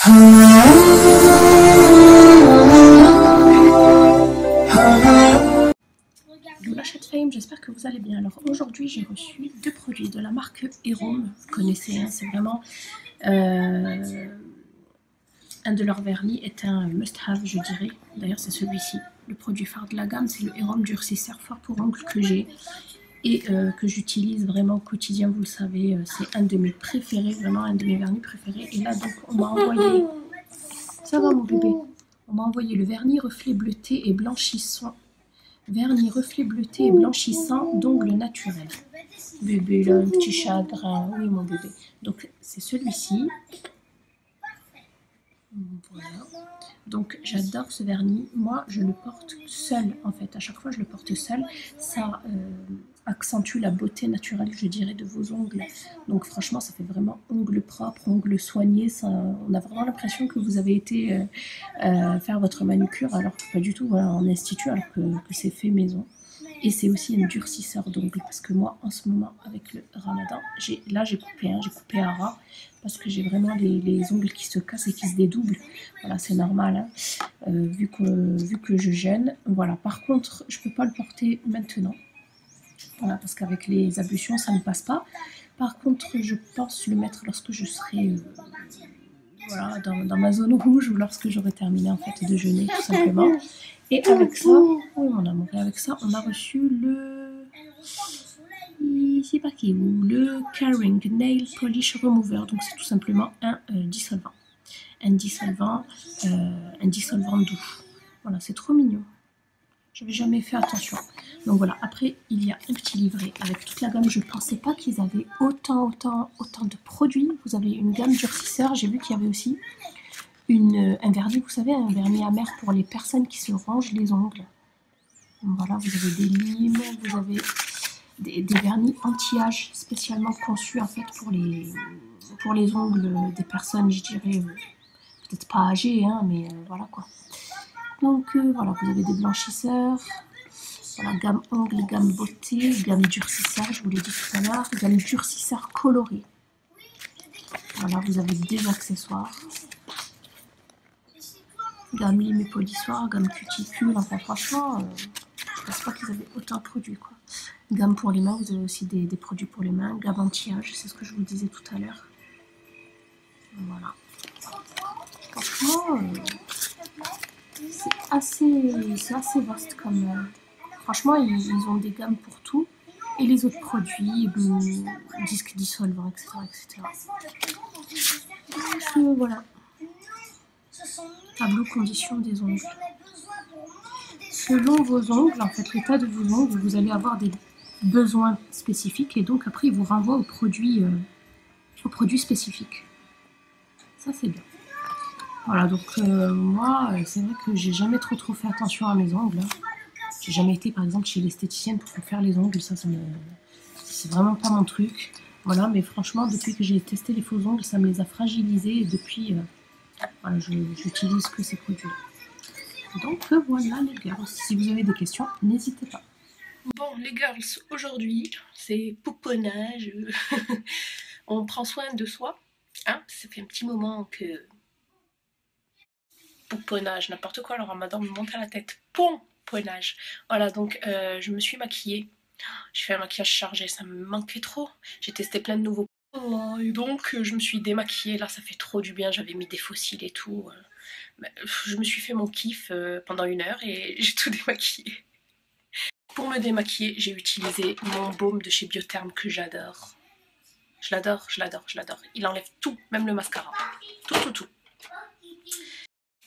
Fame, j'espère que vous allez bien. Alors aujourd'hui j'ai reçu deux produits de la marque Erom, vous connaissez, hein, c'est vraiment un de leurs vernis, est un must-have je dirais. D'ailleurs c'est celui-ci, le produit phare de la gamme, c'est le Erom durcisseur fort pour ongles que j'ai et que j'utilise vraiment au quotidien, vous le savez, c'est un de mes préférés, vraiment un de mes vernis préférés. Et là donc on m'a envoyé, ça va mon bébé, on m'a envoyé le vernis reflet bleuté et blanchissant. Vernis reflet bleuté et blanchissant d'ongles naturels. Bébé, il a un petit chagrin. Oui, mon bébé. Donc, c'est celui-ci. Voilà. Donc, j'adore ce vernis. Moi, je le porte seul, en fait. À chaque fois, je le porte seul. Ça accentue la beauté naturelle, je dirais, de vos ongles. Donc, franchement, ça fait vraiment ongles propres, ongles soignés. Ça, on a vraiment l'impression que vous avez été faire votre manucure, alors que pas du tout, voilà, en institut, alors que c'est fait maison. Et c'est aussi un durcisseur d'ongles, parce que moi, en ce moment, avec le ramadan, j'ai coupé, hein, j'ai coupé à ras, parce que j'ai vraiment les ongles qui se cassent et qui se dédoublent. Voilà, c'est normal, hein, vu que je jeûne. Voilà, par contre, je ne peux pas le porter maintenant. Voilà, parce qu'avec les ablutions, ça ne passe pas. Par contre, je pense le mettre lorsque je serai voilà, dans ma zone rouge, ou lorsque j'aurai terminé en fait de jeûner, tout simplement. Et avec ça, oui mon amour, et avec ça, on a reçu le... c'est pas qui, le Caring Nail Polish Remover. Donc c'est tout simplement un dissolvant. Un dissolvant doux. Voilà, c'est trop mignon. J'avais jamais fait attention. Donc voilà, après il y a un petit livret avec toute la gamme. Je pensais pas qu'ils avaient autant de produits. Vous avez une gamme durcisseur. J'ai vu qu'il y avait aussi un vernis, vous savez, un vernis amer pour les personnes qui se rongent les ongles. Donc voilà, vous avez des limes, vous avez des vernis anti-âge spécialement conçus en fait pour les ongles des personnes, je dirais, peut-être pas âgées, hein, mais voilà quoi. Donc voilà, vous avez des blanchisseurs, voilà, gamme ongles, gamme beauté, gamme durcisseur, je vous l'ai dit tout à l'heure, gamme durcisseur coloré. Voilà, vous avez des accessoires, gamme lime et polissoir, gamme cuticule, enfin franchement, je pense pas qu'ils avaient autant de produits quoi. Gamme pour les mains, vous avez aussi des produits pour les mains, gamme anti-âge, c'est ce que je vous disais tout à l'heure. Voilà. Franchement, c'est assez vaste comme... franchement, ils ont des gammes pour tout. Et les autres produits, disques dissolvants, etc. Donc voilà. Tableau condition des ongles. Selon vos ongles, en fait, l'état de vos ongles, vous allez avoir des besoins spécifiques. Et donc après, il vous renvoie aux produits spécifiques. Ça, c'est bien. Voilà, donc moi, c'est vrai que j'ai jamais trop fait attention à mes ongles. Hein. J'ai jamais été, par exemple, chez l'esthéticienne pour faire les ongles. C'est vraiment pas mon truc. Voilà, mais franchement, depuis que j'ai testé les faux ongles, ça me les a fragilisés. Et depuis, voilà, j'utilise que ces produits-là. Donc voilà les girls, si vous avez des questions, n'hésitez pas. Bon les girls, aujourd'hui, c'est pouponnage. On prend soin de soi. Hein, ça fait un petit moment que... Pouponnage, n'importe quoi, alors madame me monte à la tête. Pomponnage. Voilà, donc je me suis maquillée. J'ai fait un maquillage chargé, ça me manquait trop. J'ai testé plein de nouveaux. Et donc je me suis démaquillée, là ça fait trop du bien, j'avais mis des fossiles et tout. Je me suis fait mon kiff pendant 1 heure et j'ai tout démaquillé. Pour me démaquiller, j'ai utilisé mon baume de chez Biotherm que j'adore. Je l'adore. Il enlève tout, même le mascara. Tout.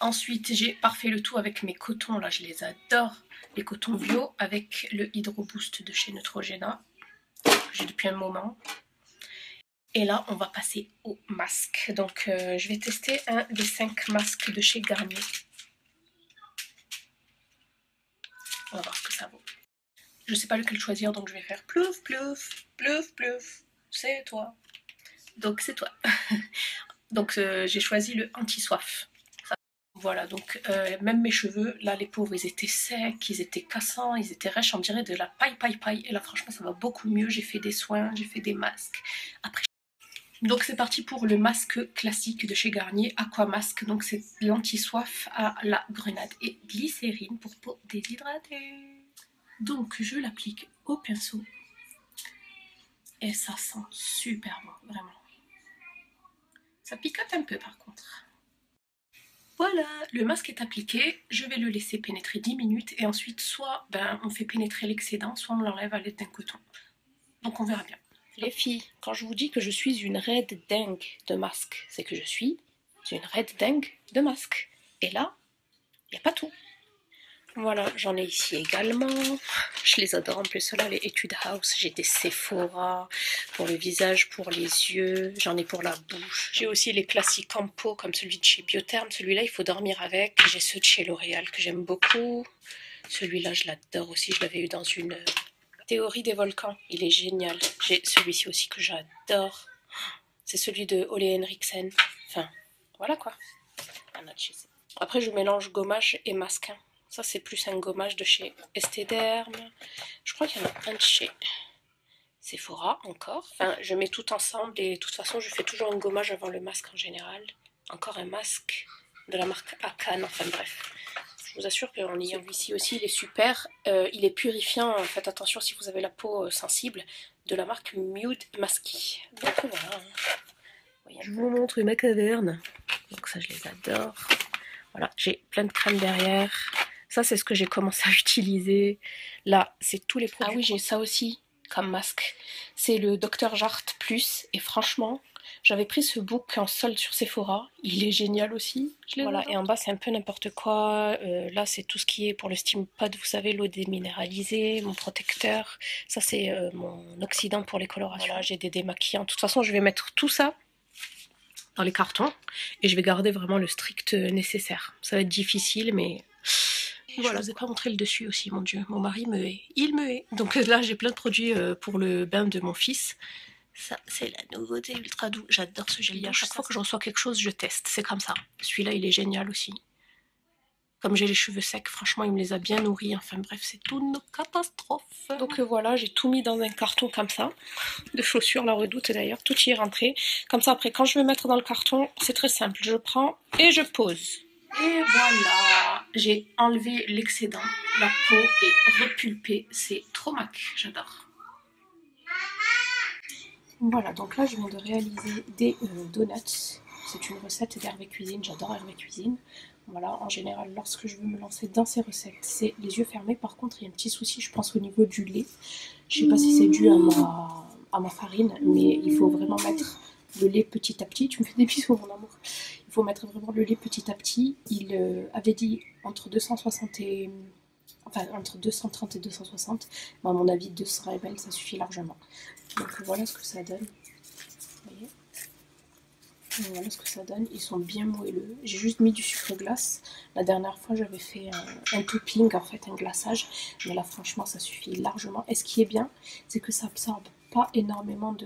Ensuite, j'ai parfait le tout avec mes cotons, là je les adore. Les cotons bio avec le Hydro Boost de chez Neutrogena, que j'ai depuis un moment. Et là, on va passer au masque. Donc, je vais tester un des 5 masques de chez Garnier. On va voir ce que ça vaut. Je sais pas lequel choisir, donc je vais faire plouf. C'est toi. Donc, c'est toi. Donc, j'ai choisi le anti-soif. Voilà, donc même mes cheveux, là les pauvres, ils étaient secs, ils étaient cassants, ils étaient rêches, on dirait de la paille. Et là franchement ça va beaucoup mieux, j'ai fait des soins, j'ai fait des masques. Après, Donc c'est parti pour le masque classique de chez Garnier, Aqua Mask. Donc c'est l'anti-soif à la grenade et glycérine pour peau déshydratée. Donc je l'applique au pinceau. Et ça sent super bon, vraiment. Ça picote un peu par contre. Voilà, le masque est appliqué, je vais le laisser pénétrer 10 minutes et ensuite soit on fait pénétrer l'excédent, soit on l'enlève à l'aide d'un coton. Donc on verra bien. Les filles, quand je vous dis que je suis une raide dingue de masque, c'est que je suis une raide dingue de masque. Et là, il n'y a pas tout. Voilà, j'en ai ici également. Je les adore en plus, ceux-là, les Etude House. J'ai des Sephora pour le visage, pour les yeux. J'en ai pour la bouche. J'ai aussi les classiques en peau, comme celui de chez Biotherm. Celui-là, il faut dormir avec. J'ai ceux de chez L'Oréal que j'aime beaucoup. Celui-là, je l'adore aussi. Je l'avais eu dans une théorie des volcans. Il est génial. J'ai celui-ci aussi que j'adore. C'est celui de Ole Henriksen. Enfin, voilà quoi. Après, je mélange gommage et masquin. Ça, c'est plus un gommage de chez Estée Derme. Je crois qu'il y en a un de chez Sephora encore. Enfin, je mets tout ensemble et de toute façon, je fais toujours un gommage avant le masque en général. Encore un masque de la marque Akan. Enfin bref, je vous assure qu'on y a ici aussi. Il est super. Il est purifiant. Faites attention si vous avez la peau sensible. De la marque Nude Masky. Donc voilà. Je vous montre ma caverne. Donc ça, je les adore. Voilà, j'ai plein de crèmes derrière. Ça, c'est ce que j'ai commencé à utiliser. Là, c'est tous les produits. Ah oui, j'ai ça aussi comme masque. C'est le Dr Jart Plus. Et franchement, j'avais pris ce book en solde sur Sephora. Il est génial aussi. Voilà, et en bas, c'est un peu n'importe quoi. Là, c'est tout ce qui est pour le Steam Pad. Vous savez, l'eau déminéralisée, mon protecteur. Ça, c'est mon oxydant pour les colorations. Voilà, j'ai des démaquillants. De toute façon, je vais mettre tout ça dans les cartons. Et je vais garder vraiment le strict nécessaire. Ça va être difficile, mais... Voilà. Je vous ai pas montré le dessus aussi, mon Dieu. Mon mari me hait. Il me hait. Donc là, j'ai plein de produits pour le bain de mon fils. Ça, c'est la nouveauté ultra doux. J'adore ce gel. À chaque fois que je reçois quelque chose, je teste. C'est comme ça. Celui-là, il est génial aussi. Comme j'ai les cheveux secs, franchement, il me les a bien nourris. Enfin bref, c'est toute une catastrophe. Donc voilà, j'ai tout mis dans un carton comme ça. De chaussures, la Redoute d'ailleurs. Tout y est rentré. Comme ça, après, quand je veux mettre dans le carton, c'est très simple. Je prends et je pose. Et voilà, j'ai enlevé l'excédent. La peau est repulpée. C'est trop mac, j'adore. Voilà, donc là je viens de réaliser des donuts. C'est une recette d'Hervé Cuisine, j'adore Hervé Cuisine. Voilà, en général, lorsque je veux me lancer dans ces recettes, c'est les yeux fermés. Par contre, il y a un petit souci, je pense, au niveau du lait. Je sais pas si c'est dû à ma farine, mais il faut vraiment mettre le lait petit à petit. Tu me fais des bisous, mon amour. Il faut mettre vraiment le lait petit à petit. Il avait dit entre 260 et... Enfin, entre 230 et 260. Mais à mon avis, 200 ml, ça suffit largement. Donc voilà ce que ça donne. Vous voyez ? Voilà ce que ça donne. Ils sont bien moelleux. J'ai juste mis du sucre glace. La dernière fois, j'avais fait un topping, en fait, un glaçage. Mais là, franchement, ça suffit largement. Et ce qui est bien, c'est que ça absorbe pas énormément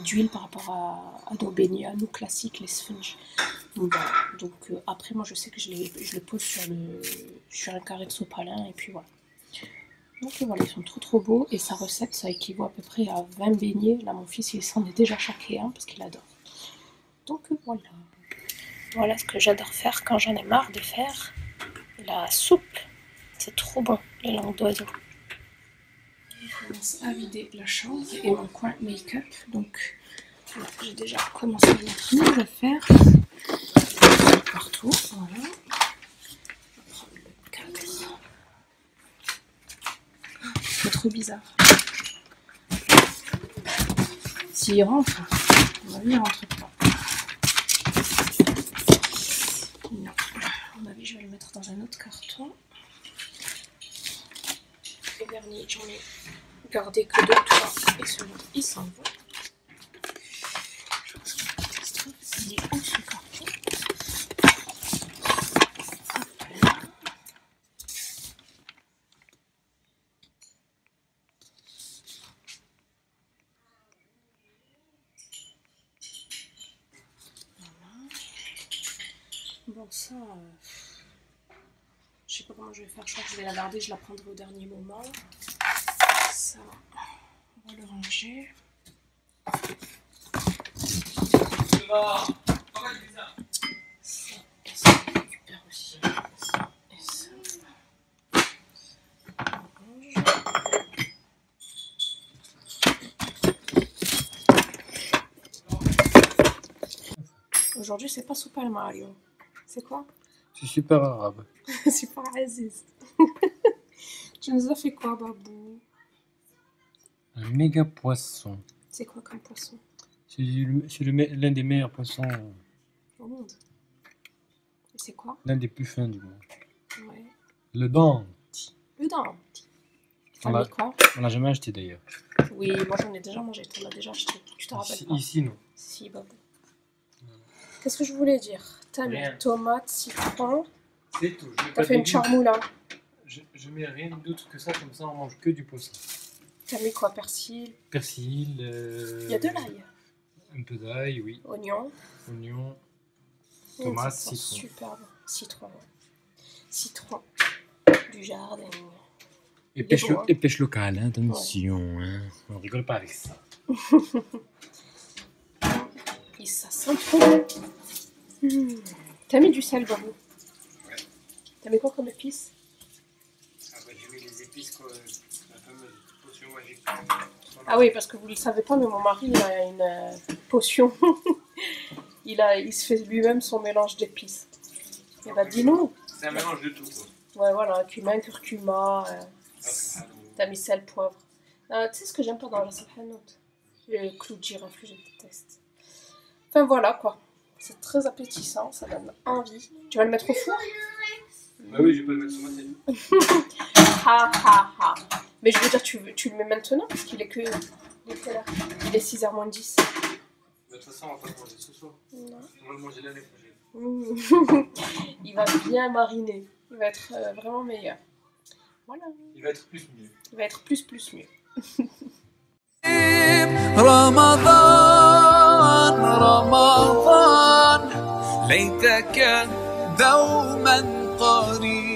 d'huile par rapport à nos beignets, à nous classiques, les sponges. Donc, après, moi, je sais que je le pose sur un carré de sopalin. Et puis voilà. Donc voilà, ils sont trop beaux. Et sa recette, ça équivaut à peu près à 20 beignets. Là, mon fils, il s'en est déjà chaqué un parce qu'il adore. Donc voilà. Voilà ce que j'adore faire quand j'en ai marre de faire la soupe. C'est trop bon, les langues d'oiseau. Je commence à vider la chambre et mon coin make-up. Donc voilà, j'ai déjà commencé à mettre mes affaires partout. Voilà. Je vais prendre le cadre. C'est trop bizarre. S'il rentre, il rentre pas. Non, à mon avis, je vais le mettre dans un autre carton. Les vernis, j'en ai gardé que 2 3 et celui-là, il s'en va. Je pense que la catastrophe, il est où ce carton? Hop là. Voilà. Bon, ça... je sais pas comment je vais faire, je crois que je vais la garder, je la prendrai au dernier moment. Ça, on va le ranger. Ça, je récupère aussi. Et ça. Aujourd'hui, c'est pas Super Mario. C'est quoi? C'est super arabe. C'est pas Aziz. Tu nous as fait quoi, Babou? Un méga poisson. C'est quoi comme poisson? C'est l'un des meilleurs poissons, Au monde. Et c'est quoi? l'un des plus fins du monde. Ouais. Le dent. Le dent. On T'as l'a mis quoi? on l'a jamais acheté d'ailleurs. Oui, moi j'en ai déjà mangé. Tu l'as déjà acheté. Tu te rappelles pas? Ici, non. Si, Babou. Qu'est-ce que je voulais dire? T'as mis Rien. tomate, citron. C'est tout. T'as fait une charmoula. Je mets rien d'autre que ça, comme ça on mange que du poisson. T'as mis quoi? Persil. Persil. Il y a de l'ail. Un peu d'ail, oui. Oignon. Oignon. Ça Tomate, sent citron. super bon. Citron. Citron. Du jardin. Et Il est beau, hein. pêche locale, hein, attention. Hein. On rigole pas avec ça. Et ça sent trop bon. T'as mis du sel, Babou? Ouais. T'as mis quoi comme épices? Ah bah, j'ai mis les épices, quoi, la fameuse potion magique. Ah oui, parce que vous ne le savez pas, mais mon mari il a une potion. il se fait lui-même son mélange d'épices. Et bah dis-nous. C'est un mélange de tout, quoi. Ouais, voilà, cumin, curcuma. T'as mis sel, poivre. Tu sais ce que j'aime pas dans la salhanout? Le clou de girofle, je déteste. Enfin voilà quoi. C'est très appétissant, ça donne envie. Tu vas le mettre au four? Bah oui, je vais pas le mettre sur ma tête. Ha ha ha. Mais je veux dire, tu le mets maintenant parce qu'il est que. Il est quelle heure? Il est 6h moins 10. De toute façon, on va pas le manger ce soir. Non. On va le manger l'année prochaine. Il va bien mariner. Il va être vraiment meilleur. Voilà. Il va être plus mieux. Il va être plus mieux. رمضان رمضان ليتك دوما قريب